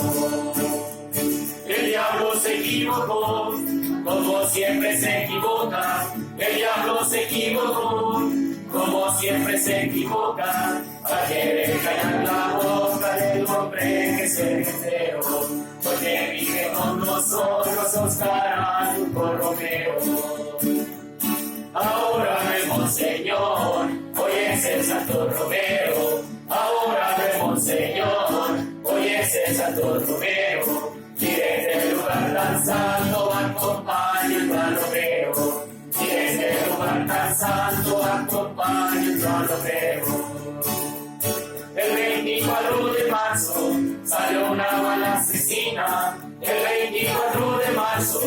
El diablo se equivocó, como siempre se equivoca. El diablo se equivocó, como siempre se equivoca. A querer callar la boca del hombre que es el entero. Porque vive con nosotros Oscar Arturo Romero. Ahora el Monseñor, hoy es el Santo Romero. Ahora el Monseñor, hoy es el Santo Romero. Y desde el lugar tan santo acompañando al obrero. Y desde el lugar tan santo acompañando al obrero. El 24 de marzo salió una bala asesina. El 24 de marzo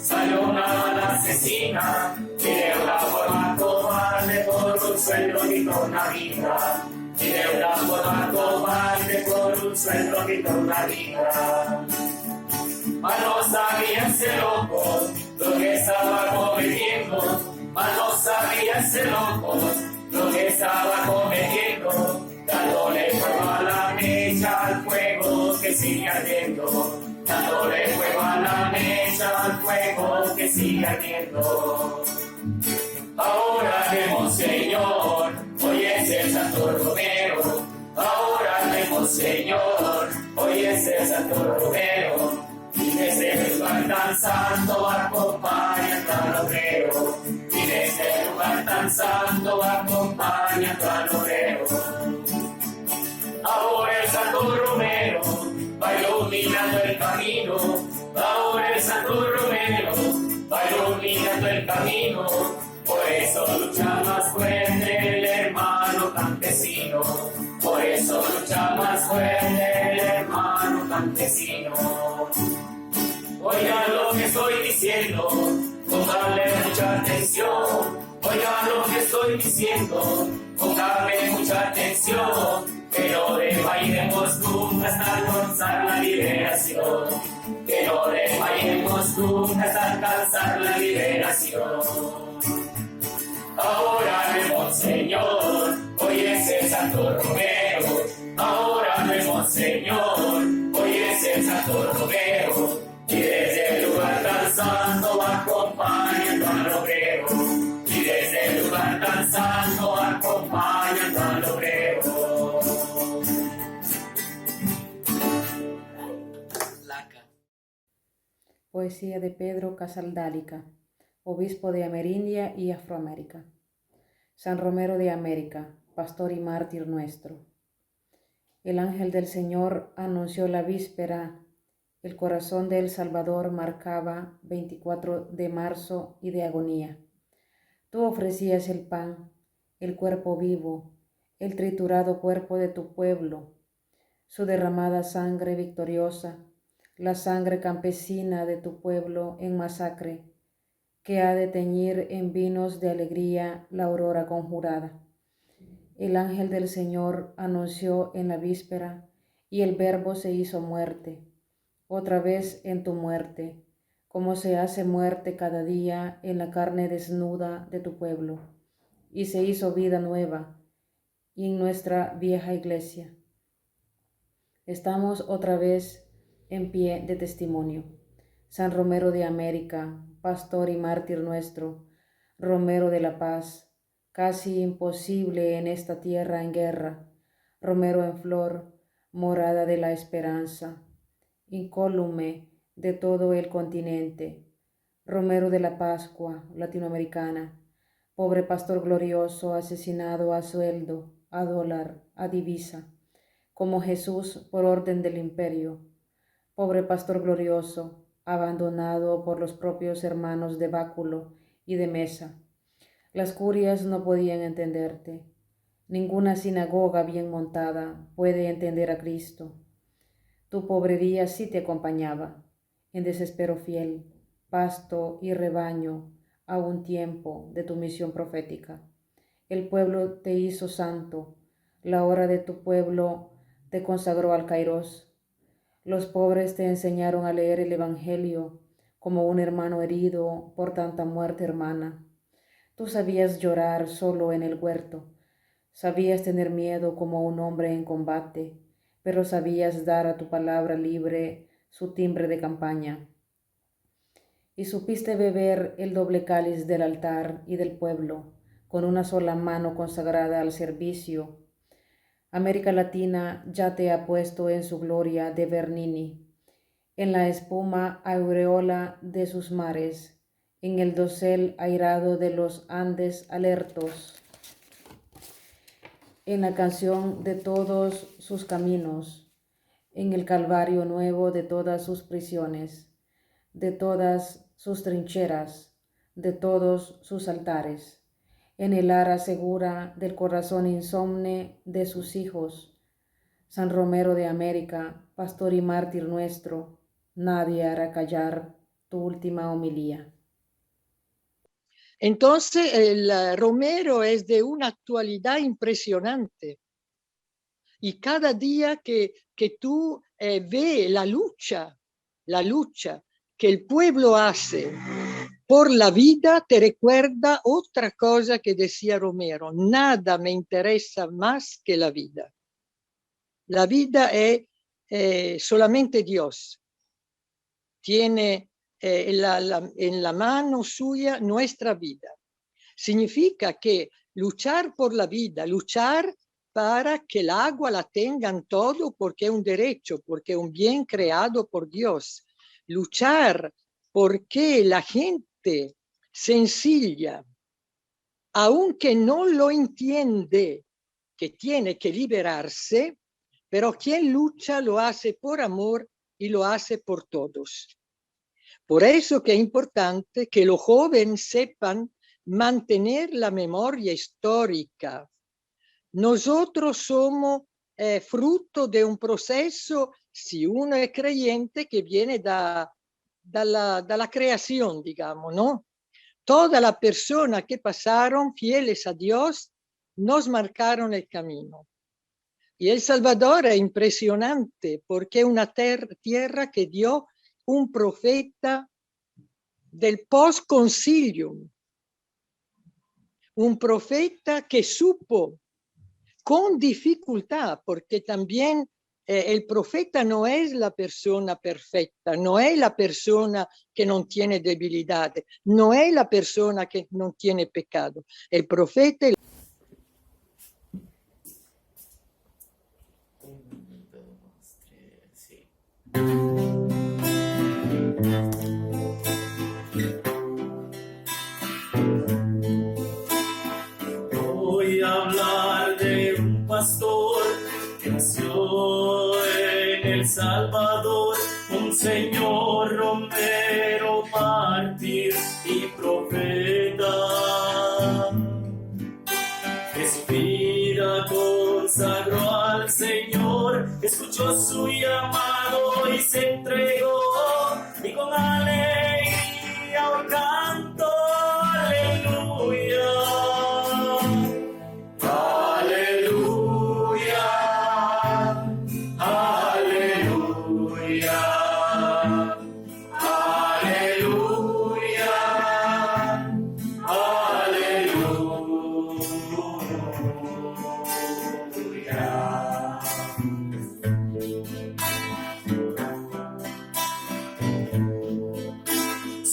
salió una bala asesina. Y de una forma cobarde por un sueldo quitó una vida. Y de una forma cobarde por un sueldo quitó una vida. Mas no sabía ese loco lo que estaba cometiendo. Mas no sabía ese loco lo que estaba cometiendo. Dándole fuego a la mecha al fuego que sigue ardiendo. Dándole fuego a la mecha al fuego que sigue ardiendo. Ahora vemos, Señor, hoy es el Santo Romero. Ahora vemos, Señor, hoy es el Santo Romero. Y desde el lugar tan santo acompañando al obrero. Y desde el lugar tan santo acompañando al obrero. Ahora el Santo Romero va iluminando el camino. Ahora el Santo Romero va iluminando el camino. Por eso lucha más fuerte el hermano campesino. Por eso lucha más fuerte el hermano campesino. Por diciendo, póngale mucha atención, oigan lo que estoy diciendo, póngale mucha atención, que no desmayemos nunca hasta alcanzar la liberación, que no desmayemos nunca hasta alcanzar la liberación. Ahora de Monseñor, hoy es el Santo Romero, ahora de Monseñor, hoy es el Santo Romero, y desde el lugar tan santo va acompañando al obrero, y desde el lugar tan santo va acompañando al obrero. Poesía de Pedro Casaldálica, obispo de Amerindia y Afroamérica. San Romero de América, pastor y mártir nuestro. El ángel del Señor anunció la víspera. El corazón de El Salvador marcaba 24 de marzo y de agonía. Tú ofrecías el pan, el cuerpo vivo, el triturado cuerpo de tu pueblo, su derramada sangre victoriosa, la sangre campesina de tu pueblo en masacre, que ha de teñir en vinos de alegría la aurora conjurada. El ángel del Señor anunció en la víspera, y el Verbo se hizo muerte, otra vez en tu muerte, como se hace muerte cada día en la carne desnuda de tu pueblo, y se hizo vida nueva, y en nuestra vieja iglesia. Estamos otra vez en pie de testimonio. San Romero de América, pastor y mártir nuestro, Romero de la paz, casi imposible en esta tierra en guerra, Romero en flor, morada de la esperanza, incólume de todo el continente, Romero de la Pascua latinoamericana, pobre pastor glorioso asesinado a sueldo, a dólar, a divisa, como Jesús por orden del imperio, pobre pastor glorioso, abandonado por los propios hermanos de báculo y de mesa. Las curias no podían entenderte. Ninguna sinagoga bien montada puede entender a Cristo. Tu pobrería sí te acompañaba, en desespero fiel, pasto y rebaño a un tiempo de tu misión profética. El pueblo te hizo santo, la hora de tu pueblo te consagró al Kairos. Los pobres te enseñaron a leer el Evangelio como un hermano herido por tanta muerte hermana. Tú sabías llorar solo en el huerto, sabías tener miedo como un hombre en combate, pero sabías dar a tu palabra libre su timbre de campaña. Y supiste beber el doble cáliz del altar y del pueblo, con una sola mano consagrada al servicio. América Latina ya te ha puesto en su gloria de Bernini, en la espuma aureola de sus mares, en el dosel airado de los Andes alertos, en la canción de todos sus caminos, en el calvario nuevo de todas sus prisiones, de todas sus trincheras, de todos sus altares, en el ara segura del corazón insomne de sus hijos. San Romero de América, pastor y mártir nuestro, nadie hará callar tu última homilía. Entonces, el Romero es de una actualidad impresionante. Y cada día que tú ves la lucha que el pueblo hace por la vida, te recuerda otra cosa que decía Romero: nada me interesa más que la vida. La vida es solamente Dios. Tiene en la mano suya nuestra vida. Significa que luchar por la vida, luchar para que el agua la tengan todo porque es un derecho, porque es un bien creado por Dios. Luchar porque la gente sencilla, aunque no lo entiende, que tiene que liberarse, pero quien lucha lo hace por amor y lo hace por todos. Por eso que es importante que los jóvenes sepan mantener la memoria histórica. Nosotros somos fruto de un proceso, si uno es creyente, que viene dalla creación, digamos, ¿no? Todas las personas que pasaron fieles a Dios nos marcaron el camino. Y El Salvador es impresionante porque es una tierra que dio un profeta del post-concilium, un profeta que supo con dificultad, porque también el profeta no es la persona perfecta, no es la persona que no tiene debilidades, no es la persona que no tiene pecado. El profeta es Voy a hablar de un pastor que nació en El Salvador, Monseñor Romero, mártir y profeta, que su vida consagró al Señor, escuchó su llamado y se entregó, y con alegría hoy canto aleluya.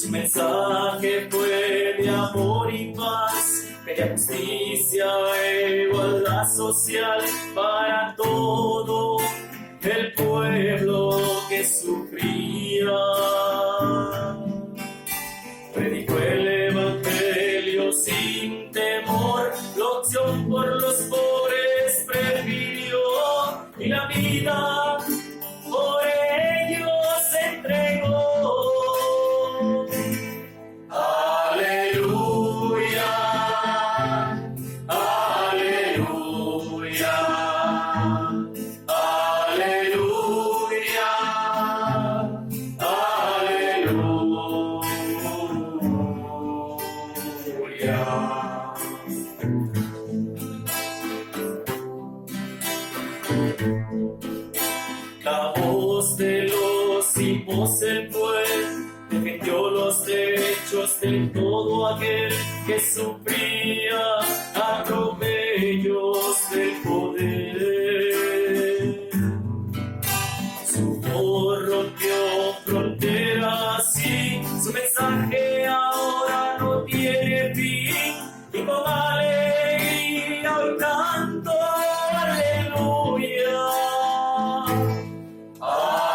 Mensaje fue de amor y paz, de justicia e igualdad social para todo el pueblo que sufría. Predicó el evangelio sin temor, la opción por los pobres prefirió, y la vida por ellos se entregó. La voz de los sin voz el pueblo defendió los derechos de todo aquel que sufría atropellos del poder. Su voz rompió fronteras y su mensaje ahora no tiene fin, y con alegría hoy canto aleluya.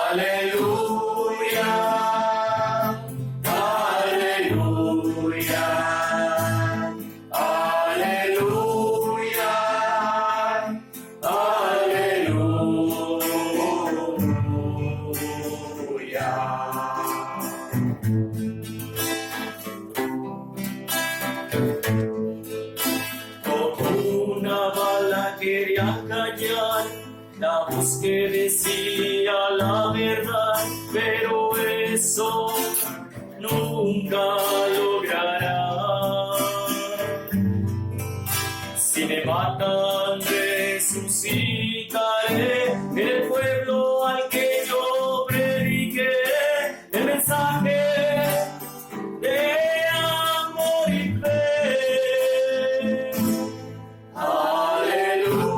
Aleluya, aleluya, aleluya, aleluya. Como una bala quería callar la voz que decía la verdad, pero eso nunca logrará. Si me matan, resucitaré, el pueblo al que yo prediqué el mensaje de amor y fe. Aleluya.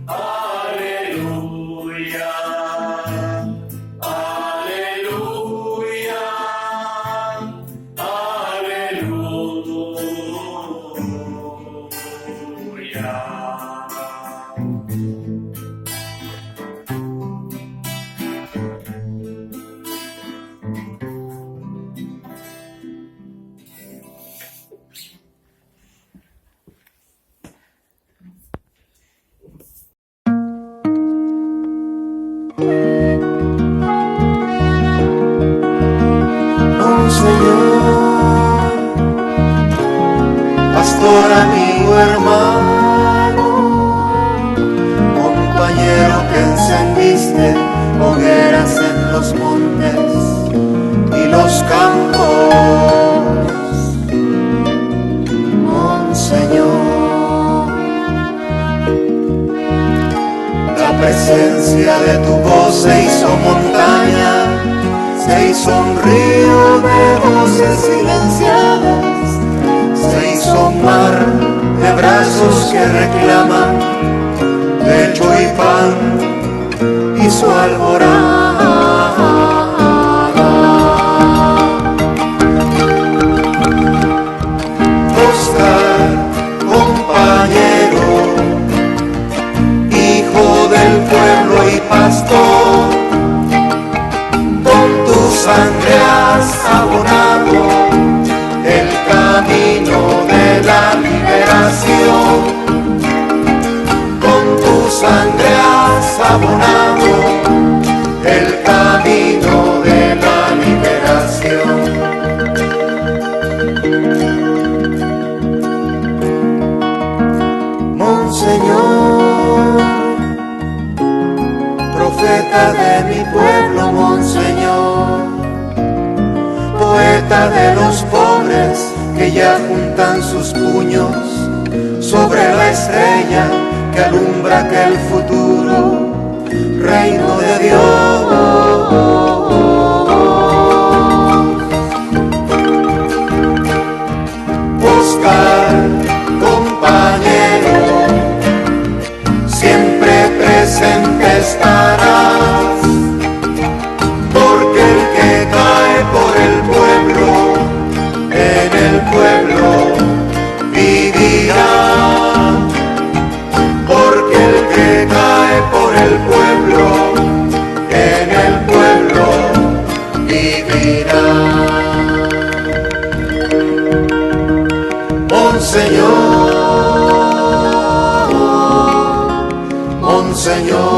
Aleluya, aleluya, aleluya. Señor, pastor, amigo, hermano, compañero que encendiste hogueras en los montes. jardines y los campos, Monseñor. La presencia de tu voz se hizo montaña, se hizo un río de voces silenciadas, se hizo un mar de brazos que reclaman lecho y pan y su alborada. Oscar, compañero, hijo del pueblo y pastor, con tu sangre has abonado el camino de la liberación. Con tu sangre has abonado el camino de la liberación. Monseñor, profeta de mi pueblo, Monseñor, poeta de los pobres que ya juntan sus puños sobre la estrella que alumbra aquel futuro reino de Dios. Oscar, compañero, siempre presente estarás, porque el que cae por el pueblo, en el pueblo vivirá. Porque el que cae por el pueblo, en el pueblo vivirá. Monseñor, Monseñor.